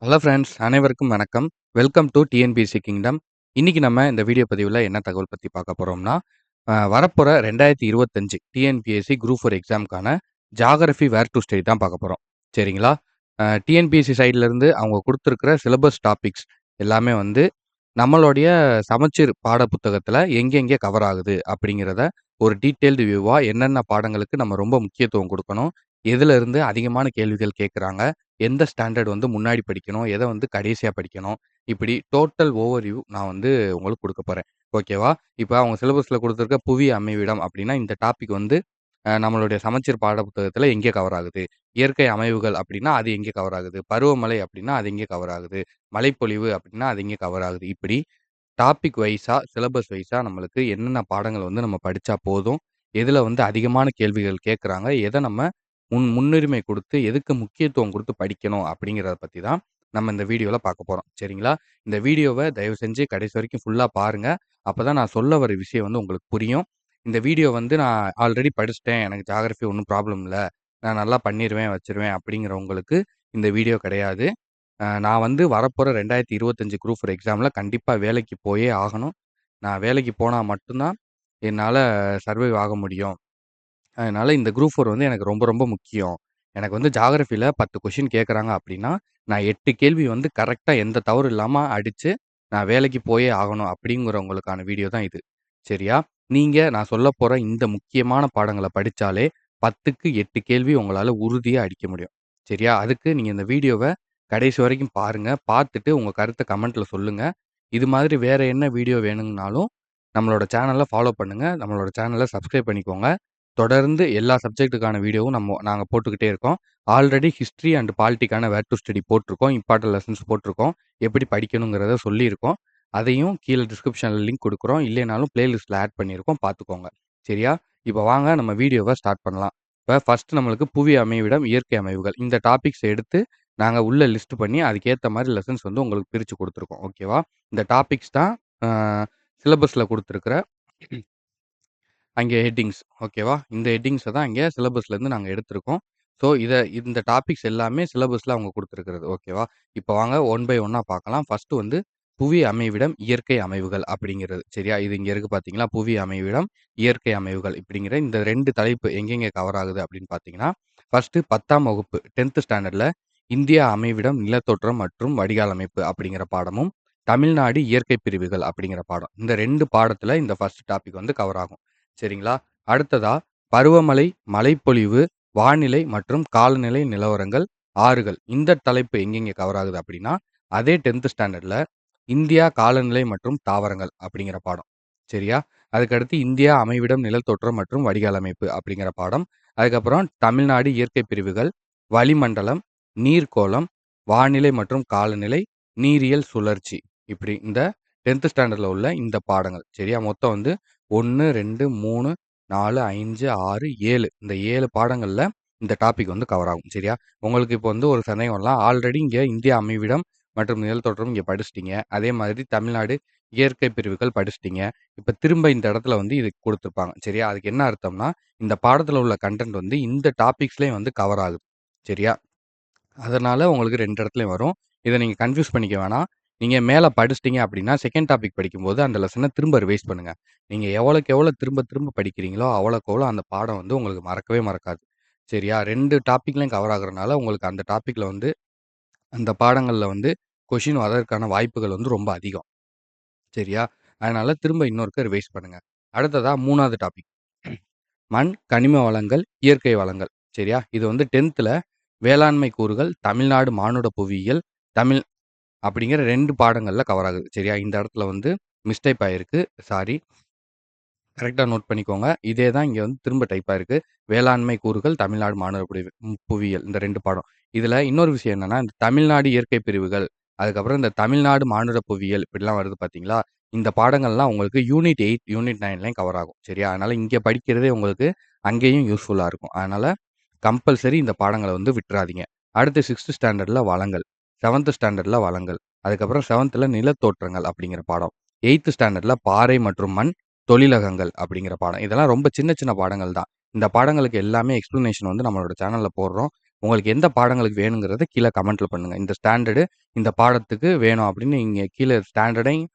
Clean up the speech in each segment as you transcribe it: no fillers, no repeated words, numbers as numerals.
Hello friends, அனைவருக்கும் வணக்கம். Welcome to TNPSC kingdom. இன்னைக்கு நம்ம இந்த வீடியோ பதிவுல என்ன தகவல் பத்தி பார்க்க போறோம்னா, வரப்போற 2025 டிஎன்பிஎஸ்சி குரூப் 4 எக்ஸாம்க்கான ஜியோகிராஃபி வேர் டு ஸ்டடி தான் பார்க்க போறோம். சரிங்களா? டிஎன்பிஎஸ்சி சைட்ல இருந்து அவங்க குடுத்திருக்கிற சிலபஸ் டாபிக்ஸ் எல்லாமே வந்து நம்மளுடைய சமச்சீர் பாட புத்தகத்துல எங்கெங்கே கவர் ஆகுது அப்படிங்கிறத ஒரு டீட்டெயில்டு வியூவா என்னென்ன பாடங்களுக்கு நம்ம ரொம்ப முக்கியத்துவம் குடுக்கணும், எதுல இருந்து அதிகமான கேள்விகள் கேட்கறாங்க, எந்த ஸ்டாண்டர்ட் வந்து முன்னாடி படிக்கணும், எத வந்து கடைசியா படிக்கணும், இப்படி டோட்டல் ஓவர்வியூ நான் வந்து உங்களுக்கு குடுக்கப் போறேன். ஓகேவா? இப்ப அவங்க சிலபஸ்ல குடுத்திருக்க புவி அமைவிடம் அப்படின்னா, இந்த டாபிக் வந்து நம்மளுடைய சமச்சீர் பாட புத்தகத்துல எங்கே கவர் ஆகுது? இயற்கை அமைவுகள் அப்படின்னா, அது எங்கே கவர் ஆகுது? பருவமழை அப்படின்னா, அது எங்கே கவர் ஆகுது? மழைப்பொழிவு அப்படின்னா, அது எங்கே கவர் ஆகுது? இப்படி டாபிக் வைஸா, சிலபஸ் வைஸா நம்மளுக்கு என்னென்ன பாடங்கள் வந்து நம்ம படிச்சா போதும்? எதுல வந்து அதிகமான கேள்விகள் கேட்கறாங்க? எத நம்ம முன்னுரிமை குடுத்து, எதுக்கு முக்கியத்துவம் குடுத்து படிக்கணும்? அப்படிங்கிறத பத்தி தான் நம்ம இந்த வீடியோல பார்க்க போறோம். சரிங்களா? இந்த வீடியோவ தயவு செஞ்சு கடைசி வரைக்கும் ஃபுல்லா பாருங்க. அப்பதான் நான் சொல்ல வர விஷயம் வந்து உங்களுக்கு புரியும். இந்த வீடியோ வந்து நான் ஆல்ரெடி படிச்சுட்டேன். எனக்கு ஜியோகிராஃபி ஒண்ணும் ப்ராப்ளம் இல்ல. நான் நல்லா பண்ணிருவேன், வச்சுருவேன் அப்படிங்கிறவங்களுக்கு இந்த வீடியோ கிடையாது. நான் வந்து வரப்போற 2025 குரூப் 4 எக்ஸாம்ல கண்டிப்பா வேலைக்கு போயே ஆகணும். நான் வேலைக்கு போனா மட்டும் தான் என்னால சர்வைவ் ஆக முடியும். அதனால இந்த குரூப் 4 வந்து எனக்கு ரொம்ப ரொம்ப முக்கியம். எனக்கு வந்து ஜியோகிராஃபில 10 கொஸ்டின் கேட்கறாங்க அப்படின்னா, நான் 8 கேள்வி வந்து கரெக்ட்டா எந்த தவறும் இல்லாம அடிச்சு, நான் வேலைக்கு போயே ஆகணும் அப்படிங்கிறவங்களுக்கான வீடியோ தான் இது. சரியா? நீங்க நான் சொல்லப்போற இந்த முக்கியமான பாடங்கள படிச்சாலே 10க்கு 8 கேள்வி உங்களால உறுதியா அடிக்க முடியும். சரியா? அதுக்கு நீங்க இந்த வீடியோவ கடைசி வரைக்கும் பாருங்க. பார்த்துட்டு உங்க கருத்த கமெண்ட்ல சொல்லுங்க. இது மாதிரி வேற என்ன வீடியோ வேணும்னாலும் நம்மளோட சேனல ஃபாலோ பண்ணுங்க. நம்மளோட சேனல சப்ஸ்கிரைப் பண்ணிக்கோங்க. தொடர்ந்து எல்லா சப்ஜெக்ட்டுக்கான வீடியோவும் நாங்க போட்டுக்கிட்டே இருக்கோம். ஆல்ரெடி ஹிஸ்டரி அண்ட் பாலிட்டிக்கான வேர் டு ஸ்டடி போட்டுருக்கோம். இம்பார்ட்டன்ட் லெசன்ஸ் போட்டுருக்கோம். எப்படி படிக்கணுங்கிறத சொல்லியிருக்கோம். அதையும் கீழ டிஸ்கிரிப்ஷன்ல லிங்க் குடுக்குறோம். இல்லைனாலும் பிளேலிஸ்ட்ல ஆட் பண்ணியிருக்கோம். பார்த்துக்கோங்க. சரியா? இப்ப வாங்க நம்ம வீடியோவ ஸ்டார்ட் பண்ணலாம். இப்ப ஃபர்ஸ்ட் நம்மளுக்கு புவி அமைவிடம், இயற்கை அமைவுகள். இந்த டாபிக்ஸ் எடுத்து நாங்க உள்ள லிஸ்ட் பண்ணி அதுக்கேத்த மாரி லெசன்ஸ் வந்து உங்களுக்கு பிரிச்சு குடுத்துருக்கோம். ஓகேவா? இந்த டாபிக்ஸ் தான் அ சிலபஸ்ல குடுத்திருக்கிற அங்கே ஹெட்டிங்ஸ். ஓகேவா? இந்த ஹெட்டிங்ஸ தான் இங்க சிலபஸ்லேருந்து நாங்க எடுத்திருக்கோம். ஸோ, இந்த டாபிக்ஸ் எல்லாமே சிலபஸ்ல அவங்க குடுத்திருக்கிறது. ஓகேவா? இப்ப வாங்க ஒன் பை ஒன்னா பார்க்கலாம். ஃபர்ஸ்ட் வந்து புவி அமைவிடம், இயற்கை அமைவுகள் அப்படிங்கிறது. சரியா? இது இங்க இருக்கு பார்த்தீங்களா? புவி அமைவிடம், இயற்கை அமைவுகள் இப்படிங்கிற இந்த 2 தலைப்பு எங்கெங்க கவர் ஆகுது அப்படின்னு பார்த்தீங்கன்னா, ஃபர்ஸ்ட் 10ஆம் வகுப்பு 10த் ஸ்டாண்டர்ட்ல இந்தியா அமைவிடம், நிலத்தோற்றம் மற்றும் வடிகால் அமைப்பு அப்படிங்கிற பாடமும், தமிழ்நாடு இயற்கை பிரிவுகள் அப்படிங்கிற பாடம். இந்த 2 பாடத்துல இந்த ஃபர்ஸ்ட் டாபிக் வந்து கவர் ஆகும். சரிங்களா? அடுத்ததா பருவமழை, மழைப்பொழிவு, வானிலை மற்றும் காலநிலை நிலவரங்கள், ஆறுகள். இந்த தலைப்பு எங்கெங்க கவர் ஆகுது அப்படின்னா, அதே 10த் ஸ்டாண்டர்ட்ல இந்தியா காலநிலை மற்றும் தாவரங்கள் அப்படிங்கிற பாடம். சரியா? அதுக்கடுத்து இந்தியா அமைவிடம், நிலத்தோற்றம் மற்றும் வடிகால் அமைப்பு அப்படிங்கிற பாடம். அதுக்கப்புறம் தமிழ்நாடு இயற்கை பிரிவுகள், வளிமண்டலம், நீர்க்கோளம், வானிலை மற்றும் காலநிலை, நீரியல் சுழற்சி. இப்படி இந்த 10த் ஸ்டாண்டர்ட்ல உள்ள இந்த பாடங்கள். சரியா? மொத்தம் வந்து 1, 2, 3, 4, 5, 6, 7 இந்த 7 பாடங்கள்ல இந்த டாபிக் வந்து கவர் ஆகும். சரியா? உங்களுக்கு இப்போ வந்து ஒரு சந்தேகம் வரலாம். ஆல்ரெடி இங்க இந்தியா அமைவிடம் மற்றும் நிலத்தோற்றம் இங்க படிச்சுட்டீங்க. அதே மாதிரி தமிழ்நாடு இயற்கை பிரிவுகள் படிச்சுட்டீங்க. இப்ப திரும்ப இந்த இடத்துல வந்து இது குடுத்துருப்பாங்க. சரியா? அதுக்கு என்ன அர்த்தம்னா, இந்த பாடத்துல உள்ள கன்டென்ட் வந்து இந்த டாபிக்ஸ்லயும் வந்து கவர் ஆகுது. சரியா? அதனால உங்களுக்கு 2 இடத்துலயும் வரும். இத நீங்க கன்ஃப்யூஸ் பண்ணிக்க வேணாம். நீங்க மேல படிச்சுட்டீங்க அப்படின்னா, செகண்ட் டாபிக் படிக்கும்போது அந்த லெசன திரும்ப ரிவைஸ் பண்ணுங்க. நீங்க எவ்வளோக்கு எவ்வளோ திரும்ப திரும்ப படிக்கிறீங்களோ, அவ்வளோக்கு அவ்வளோ அந்த பாடம் வந்து உங்களுக்கு மறக்கவே மறக்காது. சரியா? 2 டாபிக்லயும் கவர் ஆகுறனால, உங்களுக்கு அந்த டாபிக்ல வந்து அந்த பாடங்கள்ல வந்து கொஸ்டின் வரதுக்கான வாய்ப்புகள் வந்து ரொம்ப அதிகம். சரியா? அதனால திரும்ப இன்னொருக்க ரிவைஸ் பண்ணுங்க. அடுத்ததா 3வது டாபிக். மண், கனிம வளங்கள், இயற்கை வளங்கள். சரியா? இது வந்து 10த்ல வேளாண்மை கூறுகள், தமிழ்நாடு மானுட புவியியல், தமிழ் அப்படிங்கிற 2 பாடங்கள்ல கவர் ஆகுது. சரியா? இந்த இடத்துல வந்து மிஸ்டைப் ஆயிருக்கு. சாரி. கரெக்ட்டா நோட் பண்ணிக்கோங்க. இதே தான் இங்க வந்து திரும்ப டைப் ஆயிருக்கு. வேளாண்மை கூறுகள், தமிழ்நாடு மானுட புவியியல் இந்த 2 பாடம். இதுல இன்னொரு விஷயம் என்னன்னா, இந்த தமிழ்நாடு இயற்கை பிரிவுகள், அதுக்கப்புறம் இந்த தமிழ்நாடு மானுட புவியியல் இப்படிலாம் வருது பார்த்தீங்களா? இந்த பாடங்கள்லாம் உங்களுக்கு யூனிட் 8, யூனிட் 9லயும் கவர் ஆகும். சரியா? அதனால இங்க படிக்கிறதே உங்களுக்கு அங்கேயும் யூஸ்ஃபுல்லா இருக்கும். அதனால கம்பல்சரி இந்த பாடங்கள வந்து விட்றாதீங்க. அடுத்து 6த் ஸ்டாண்டர்ட்ல வளங்கள், 7த் ஸ்டாண்டர்ட்ல வளங்கள், அதுக்கப்புறம் 7த்ல நிலத்தோற்றங்கள் அப்படிங்கிற பாடம். 8த் ஸ்டாண்டர்ட்ல பாறை மற்றும் மண், தொழிலகங்கள் அப்படிங்கிற பாடம். இதெல்லாம் ரொம்ப சின்ன சின்ன பாடங்கள் தான். இந்த பாடங்களுக்கு எல்லாமே எக்ஸ்ப்ளனேஷன் வந்து நம்மளோட சேனல்ல போடுறோம். உங்களுக்கு எந்த பாடங்களுக்கு வேணுங்கிறத கீழ கமெண்ட்ல பண்ணுங்க. இந்த ஸ்டாண்டர்டு இந்த பாடத்துக்கு வேணும் அப்படின்னு நீங்க கீழ ஸ்டாண்டர்டையும்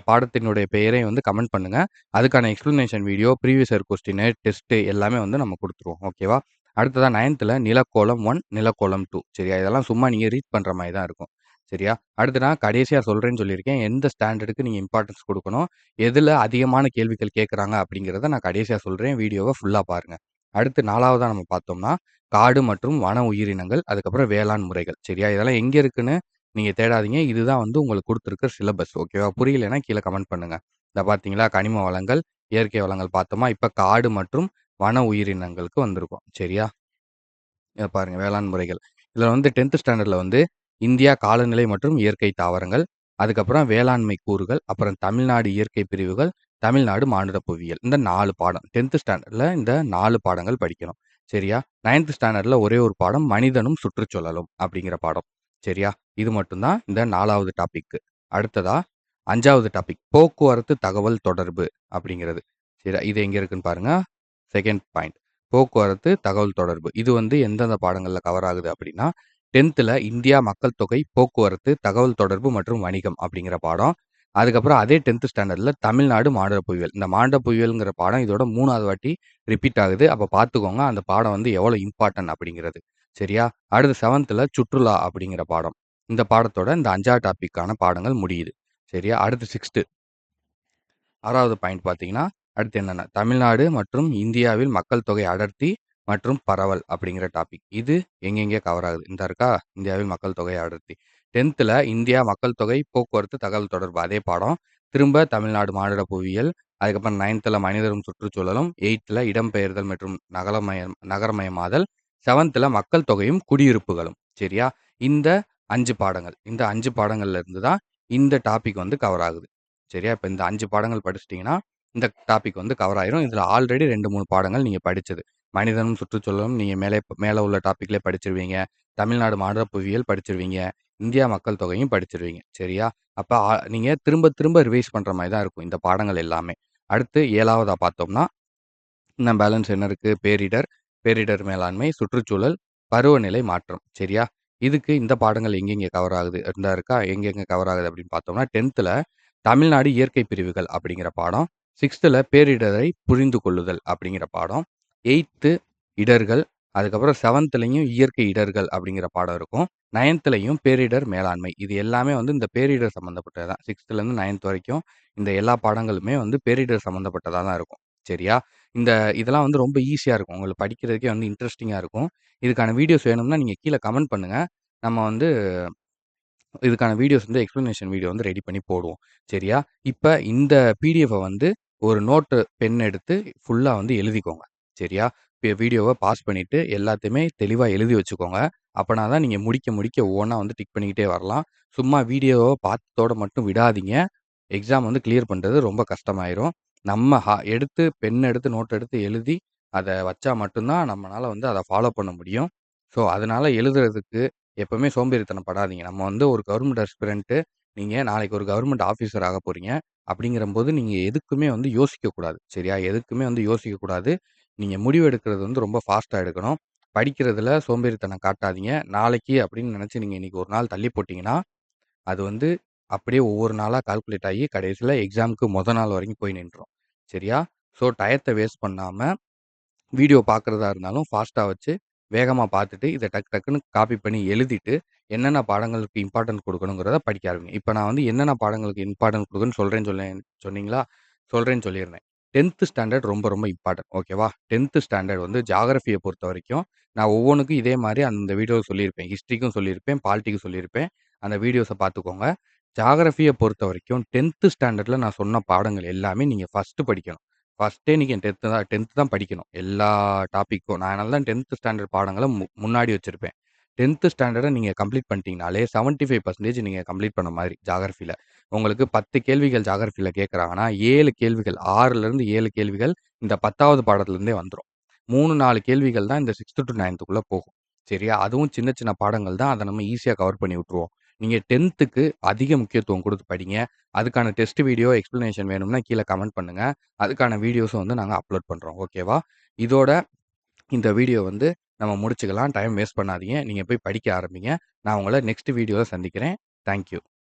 பாடத்தினுடைய பெயரையும் வந்து கமெண்ட் பண்ணுங்க. அதுக்கான explanation video, previous year question, test எல்லாமே வந்து நம்ம குடுத்துருவோம். ஓகேவா? அடுத்ததா 9த்ல நிலக்கோலம் 1, நிலக்கோலம் 2 சரியா? இதெல்லாம் சும்மா நீங்க ரீட் பண்ற மாரி தான் இருக்கும். சரியா? அடுத்து நான் கடைசியா சொல்றேன்னு சொல்லியிருக்கேன். எந்த ஸ்டாண்டர்டுக்கு நீங்க இம்பார்ட்டன்ஸ் குடுக்கணும், எதுல அதிகமான கேள்விகள் கேட்கறாங்க அப்படிங்கிறத நான் கடைசியா சொல்றேன். வீடியோவ ஃபுல்லா பாருங்க. அடுத்து 4வதா நம்ம பார்த்தோம்னா, காடு மற்றும் வன உயிரினங்கள், அதுக்கப்புறம் வேளாண் முறைகள். சரியா? இதெல்லாம் எங்க இருக்குன்னு நீங்க தேடாதீங்க. இதுதான் வந்து உங்களுக்கு குடுத்திருக்கிற சிலபஸ். ஓகேவா? புரியலைன்னா கீழ கமெண்ட் பண்ணுங்க. இத பார்த்தீங்களா? கனிம வளங்கள், இயற்கை வளங்கள் பார்த்தோமா? இப்ப காடு மற்றும் வன உயிரினங்களுக்கு வந்திருக்கோம். சரியா? இத பாருங்க வேளாண் முறைகள். இதுல வந்து 10த் ஸ்டாண்டர்ட்ல வந்து இந்தியா காலநிலை மற்றும் இயற்கை தாவரங்கள், அதுக்கப்புறம் வேளாண்மை கூறுகள், அப்புறம் தமிழ்நாடு இயற்கை பிரிவுகள், தமிழ்நாடு மானுட புவியியல். இந்த 4 பாடம். 10த் ஸ்டாண்டர்ட்ல இந்த 4 பாடங்கள் படிக்கணும். சரியா? 9த் ஸ்டாண்டர்ட்ல ஒரே ஒரு பாடம் மனிதனும் சுற்றுச்சூழலும் அப்படிங்கிற பாடம். சரியா? இது மட்டும் தான் இந்த 4வது டாபிக்கு. அடுத்ததா 5வது டாபிக் போக்குவரத்து தகவல் தொடர்பு அப்படிங்கிறது. சரியா? இது எங்க இருக்குன்னு பாருங்க. Second point. போக்குவரத்து தகவல் தொடர்பு. இது வந்து எந்தெந்த பாடங்கள்ல கவர் ஆகுது அப்படின்னா, 10த்ல இந்தியா மக்கள் தொகை, போக்குவரத்து, தகவல் தொடர்பு மற்றும் வணிகம் அப்படிங்கிற பாடம். அதுக்கப்புறம் அதே 10த் ஸ்டாண்டர்ட்ல தமிழ்நாடு மானுட புவியியல். இந்த மானுட புவியியல்ங்கிற பாடம் இதோட 3வது வாட்டி ரிப்பீட் ஆகுது. அப்ப பார்த்துக்கோங்க அந்த பாடம் வந்து எவ்வளோ இம்பார்ட்டன்ட் அப்படிங்கிறது. சரியா? அடுத்து 7த்ல சுற்றுலா அப்படிங்கிற பாடம். இந்த பாடத்தோட இந்த 5வது டாபிக்கான பாடங்கள் முடியுது. சரியா? அடுத்து 6வது பாயிண்ட் பார்த்தீங்கன்னா, அடுத்து என்னன்னா, தமிழ்நாடு மற்றும் இந்தியாவில் மக்கள் தொகை அடர்த்தி மற்றும் பரவல் அப்படிங்கிற டாபிக். இது எங்கெங்கே கவர் ஆகுது. இந்தா இருக்கா? இந்தியாவில் மக்கள் தொகை அடர்த்தி. 10த்ல இந்தியா மக்கள் தொகை, போக்குவரத்து, தகவல் தொடர்பு அதே பாடம். திரும்ப தமிழ்நாடு மானிட புவியியல். அதுக்கப்புறம் 9த்ல மனிதரும் சுற்றுச்சூழலும். 8த்ல இடம்பெயர்தல் மற்றும் நகரமயமாதல். 7த்ல மக்கள் தொகையும் குடியிருப்புகளும். சரியா? இந்த 5 பாடங்கள். இந்த 5 பாடங்கள்ல இருந்து தான் இந்த டாபிக் வந்து கவர் ஆகுது. சரியா? இப்ப இந்த 5 பாடங்கள் படிச்சுட்டீங்கன்னா, இந்த டாபிக் வந்து கவர் ஆயிரும். இதுல ஆல்ரெடி 2, 3 பாடங்கள் நீங்க படிச்சது. மனிதனும் சுற்றுச்சூழலும் நீங்க மேல உள்ள டாபிக்லயே படிச்சிருவீங்க. தமிழ்நாடு மாநில புவியியல் படிச்சிருவீங்க. இந்தியா மக்கள் தொகையும் படிச்சிருவீங்க. சரியா? அப்ப நீங்க திரும்ப திரும்ப ரிவைஸ் பண்ற மாரி தான் இருக்கும் இந்த பாடங்கள் எல்லாமே. அடுத்து 7வதா பார்த்தோம்னா, இன்னும் பேலன்ஸ் என்ன இருக்கு? பேரிடர், பேரிடர் மேலாண்மை, சுற்றுச்சூழல், பருவநிலை மாற்றம். சரியா? இதுக்கு இந்த பாடங்கள் எங்கெங்க கவர் ஆகுது? இந்தா இருக்கா? எங்கெங்க கவர் ஆகுது அப்படின்னு பார்த்தோம்னா, 10த்ல தமிழ்நாடு இயற்கை பிரிவுகள் அப்படிங்கிற பாடம். 6த்ல பேரிடரை புரிந்து கொள்ளுதல் அப்படிங்கிற பாடம். 8த்து இடர்கள், அதுக்கப்புறம் 7த்லயும் இயற்கை இடர்கள் அப்படிங்கிற பாடம் இருக்கும். 9த்லயும் பேரிடர் மேலாண்மை. இது எல்லாமே வந்து இந்த பேரிடர் சம்மந்தப்பட்டது தான். 6த்லேருந்து 9த் வரைக்கும் இந்த எல்லா பாடங்களுமே வந்து பேரிடர் சம்மந்தப்பட்டதா தான் இருக்கும். சரியா? இந்த இதெல்லாம் வந்து ரொம்ப ஈஸியா இருக்கும். உங்களுக்கு படிக்கிறதுக்கே வந்து இன்ட்ரஸ்டிங்கா இருக்கும். இதுக்கான வீடியோஸ் வேணும்னா நீங்க கீழ கமெண்ட் பண்ணுங்க. நம்ம வந்து இதுக்கான வீடியோஸ் வந்து எக்ஸ்ப்ளனேஷன் வீடியோ வந்து ரெடி பண்ணி போடுவோம். சரியா? இப்ப இந்த பிடிஎஃப்ப வந்து ஒரு நோட்டு, பென் எடுத்து ஃபுல்லா வந்து எழுதிக்கோங்க. சரியா? வீடியோவ பாஸ் பண்ணிட்டு எல்லாத்தையுமே தெளிவா எழுதி வச்சுக்கோங்க. அப்பனா தான் நீங்க முடிக்க முடிக்க ஒவ்வொன்னா வந்து டிக் பண்ணிக்கிட்டே வரலாம். சும்மா வீடியோவ பார்த்ததோட மட்டும் விடாதீங்க. எக்ஸாம் வந்து கிளியர் பண்றது ரொம்ப கஷ்டமாயிரும். நம்ம எடுத்து பென் எடுத்து, நோட் எடுத்து எழுதி அத வச்சா மட்டும் தான் நம்மனால வந்து அத ஃபாலோ பண்ண முடியும். ஸோ, அதனால எழுதுறதுக்கு எப்பவுமே சோம்பேறித்தனம் படாதீங்க. நம்ம வந்து ஒரு கவர்மெண்ட் அஸ்பிரன்ட். நீங்க நாளைக்கு ஒரு கவர்மெண்ட் ஆஃபீசர் ஆகப் போறீங்க. அப்படிங்கிறம்போது நீங்க எதுக்குமே வந்து யோசிக்கக்கூடாது. சரியா? எதுக்குமே வந்து யோசிக்கக்கூடாது. நீங்க முடிவு எடுக்கிறது வந்து ரொம்ப ஃபாஸ்ட்டா எடுக்கணும். படிக்கிறதுல சோம்பேறித்தனம் காட்டாதீங்க. நாளைக்கு அப்படின்னு நினைச்சு நீங்க இன்னைக்கு ஒரு நாள் தள்ளி போட்டீங்கன்னா, அது வந்து அப்படியே ஒவ்வொரு நாளா கால்குலேட் ஆகி கடைசியில எக்ஸாம்க்கு நாள் வரைக்கும் போய் நின்றும். சரியா? ஸோ, டயத்த வேஸ்ட் பண்ணாம வீடியோ பார்க்குறதா இருந்தாலும் ஃபாஸ்ட்டா வச்சு, வேகமா பார்த்துட்டு, இத டக்கு டக்குன்னு காப்பி பண்ணி எழுதிட்டு, என்னென்ன பாடங்களுக்கு இம்பார்ட்டன்ட் குடுக்கணுங்கிறத படிக்க ஆரம்பிங்க. இப்ப நான் வந்து என்னென்ன பாடங்களுக்கு இம்பார்ட்டன்ட் குடுக்கணும்னு சொன்னீங்களா? சொல்றேன்னு சொல்லியிருந்தேன். 10த் ஸ்டாண்டர்ட் ரொம்ப ரொம்ப இம்பார்ட்டன்ட். ஓகேவா? 10த் ஸ்டாண்டர்ட் வந்து ஜியோகிராஃபிய பொறுத்தவரைக்கும், நான் ஒவ்வொன்னுக்கும் இதே மாரி அந்த வீடியோல சொல்லியிருப்பேன். ஹிஸ்ட்ரிக்கும் சொல்லியிருப்பேன், பாலிட்டிக்கும் சொல்லியிருப்பேன். அந்த வீடியோஸ பார்த்துக்கோங்க. ஜியோகிராஃபிய பொறுத்தவரைக்கும் 10த் ஸ்டாண்டர்ட்ல நான் சொன்ன பாடங்கள் எல்லாமே நீங்க ஃபர்ஸ்ட்டு படிக்கணும். ஃபர்ஸ்ட்டே நீங்க 10த் தான் படிக்கணும். எல்லா டாபிக்கும். நான் அதனால தான் 10த் ஸ்டாண்டர்ட் பாடங்கள முன்னாடி வச்சிருப்பேன். 10த் ஸ்டாண்டர்ட நீங்க கம்ப்ளீட் பண்ணிட்டீங்கனாலே 75% நீங்க கம்ப்ளீட் பண்ண மாதிரி ஜியோகிராஃபில. உங்களுக்கு 10 கேள்விகள் ஜியோகிராஃபில கேட்கறாங்கன்னா, 7 கேள்விகள் 6லேருந்து 7 கேள்விகள் இந்த 10வது பாடத்திலிருந்தே வந்துரும். 3, 4 கேள்விகள் தான் இந்த 6த் டூ 9த்க்குள்ள போகும். சரியா? அதுவும் சின்ன சின்ன பாடங்கள் தான். அத நம்ம ஈஸியா கவர் பண்ணி விட்டுருவோம். நீங்க 10த்துக்கு அதிக முக்கியத்துவம் குடுத்து படிங்க. அதுக்கான டெஸ்ட் வீடியோ, எக்ஸ்ப்ளனேஷன் வேணும்னா கீழ கமெண்ட் பண்ணுங்க. அதுக்கான வீடியோஸும் வந்து நாங்க அப்லோட் பண்றோம். ஓகேவா? இதோட இந்த வீடியோ வந்து நம்ம முடிச்சுக்கலாம். டைம் வேஸ்ட் பண்ணாதீங்க. நீங்க போய் படிக்க ஆரம்பிங்க. நான் உங்கள நெக்ஸ்ட் வீடியோல சந்திக்கிறேன். Thank you.